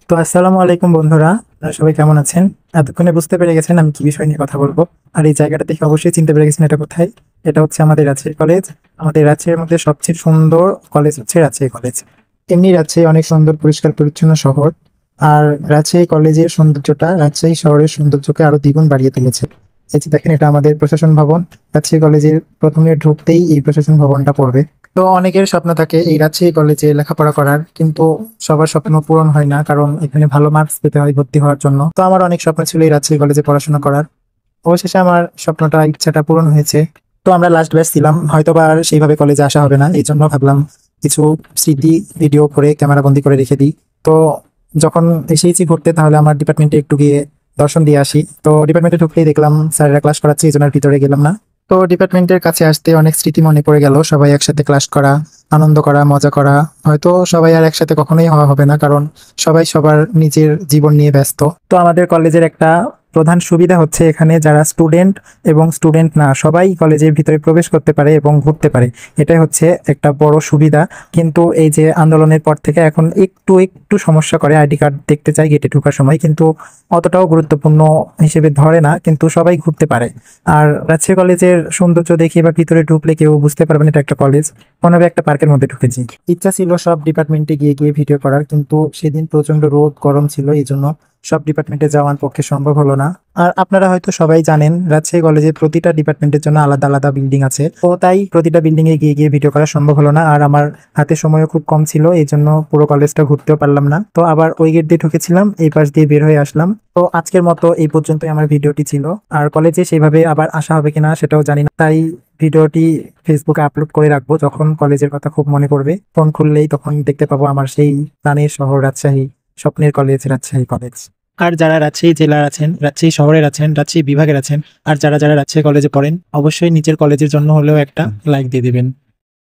তো আসসালামু আলাইকুম বন্ধুরা, আপনারা সবাই কেমন আছেন? এতক্ষণে বুঝতে পেরে গেছেন আমি কি বিষয় নিয়ে কথা বলবো। আর এই জায়গাটা দেখে অবশ্যই চিনতে পেরে গেছেন এটা কোথায়। এটা হচ্ছে আমাদের রাজশাহী কলেজ। আমাদের রাজশাহীর মধ্যে সবচেয়ে সুন্দর কলেজ হচ্ছে রাজশাহী কলেজ। এমনি রাজশাহী অনেক সুন্দর পরিষ্কার পরিচ্ছন্ন শহর। আর রাজশাহী কলেজের সৌন্দর্যটা রাজশাহী শহরের সৌন্দর্যকে আরো দ্বিগুণ বাড়িয়ে তুলেছে। এই যে দেখেন, এটা আমাদের প্রশাসন ভবন। রাজশাহী কলেজের প্রথমে ঢুকতেই এই প্রশাসন ভবনটা পড়বে। তো অনেকের স্বপ্ন থাকে এই রাজশাহী কলেজে লেখাপড়া করার, কিন্তু সবার স্বপ্ন পূরণ হয় না, কারণ এখানে ভালো মার্কস পেতে হয় ভর্তি হওয়ার জন্য। তো আমার অনেক স্বপ্ন ছিল এই রাজশাহী কলেজে পড়াশোনা করার। অবশেষে আমার স্বপ্নটা, ইচ্ছাটা পূরণ হয়েছে। তো আমরা লাস্ট ব্যাচ ছিলাম, হয়তো বা আর সেইভাবে কলেজে আসা হবে না, এই জন্য ভাবলাম কিছু স্মৃতি ভিডিও করে ক্যামেরা বন্দি করে রেখে দিই। তো যখন এসেইছি ঘুরতে, তাহলে আমার ডিপার্টমেন্টে একটু গিয়ে দর্শন দিয়ে আসি। তো ডিপার্টমেন্টে ঢুকতেই দেখলাম স্যাররা ক্লাস করাচ্ছে, এই জন্য আর ভিতরে গেলাম না। তো ডিপার্টমেন্টের কাছে আসতে অনেক স্মৃতি মনে পড়ে গেল, সবাই একসাথে ক্লাস করা, আনন্দ করা, মজা করা। হয়তো সবাই আর একসাথে কখনোই হওয়া হবে না, কারণ সবাই সবার নিজের জীবন নিয়ে ব্যস্ত। তো আমাদের কলেজের একটা প্রধান সুবিধা হচ্ছে এখানে যারা স্টুডেন্ট এবং স্টুডেন্ট না সবাই কলেজের ভিতরে প্রবেশ করতে পারে এবং ঘুরতে পারে। এটাই হচ্ছে একটা বড় সুবিধা। কিন্তু এই যে আন্দোলনের পর থেকে এখন একটু একটু সমস্যা করে, আইডি কার্ড দেখতে চাই গেটে ঢোকার সময়, কিন্তু অতটাও গুরুত্বপূর্ণ হিসেবে ধরে না, কিন্তু সবাই ঘুরতে পারে। আর রাজশাহী কলেজের সৌন্দর্য দেখে বা ভিতরে ঢুকলে কেউ বুঝতে পারবে না এটা একটা কলেজ, মনে হবে একটা পার্কের মধ্যে ঢুকেছি। ইচ্ছা ছিল সব ডিপার্টমেন্টে গিয়ে গিয়ে ভিডিও করার, কিন্তু সেদিন প্রচন্ড রোদ গরম ছিল, এই জন্য সব ডিপার্টমেন্টে যাওয়ার পক্ষে সম্ভব হলো না। আর আপনারা হয়তো সবাই জানেন রাজশাহী কলেজে প্রতিটা ডিপার্টমেন্টের জন্য আলাদা আলাদা বিল্ডিং আছে, তো তাই প্রতিটা বিল্ডিং এ গিয়ে গিয়ে ভিডিও করা সম্ভব হলো না। আর আমার হাতে সময়ও খুব কম ছিল, এই জন্য পুরো কলেজটা ঘুরতেও পারলাম না। তো আবার ওই গেট দিয়ে ঢুকেছিলাম, এই পাশ দিয়ে বের হয়ে আসলাম। তো আজকের মতো এই পর্যন্তই আমার ভিডিওটি ছিল। আর কলেজে সেইভাবে আবার আসা হবে কিনা সেটাও জানি না, তাই ভিডিওটি ফেসবুকে আপলোড করে রাখবো। যখন কলেজের কথা খুব মনে পড়বে, ফোন খুললেই তখন দেখতে পাবো আমার সেই প্রাণের শহর রাজশাহী, স্বপ্নের কলেজ রাজশাহী কলেজ। আর যারা রাজশাহী জেলার আছেন, রাজশাহী শহরের আছেন, রাজশাহী বিভাগের আছেন, আর যারা যারা রাজশাহী কলেজে পড়েন, অবশ্যই নিচের কলেজের জন্য হলেও একটা লাইক দিয়ে দিবেন।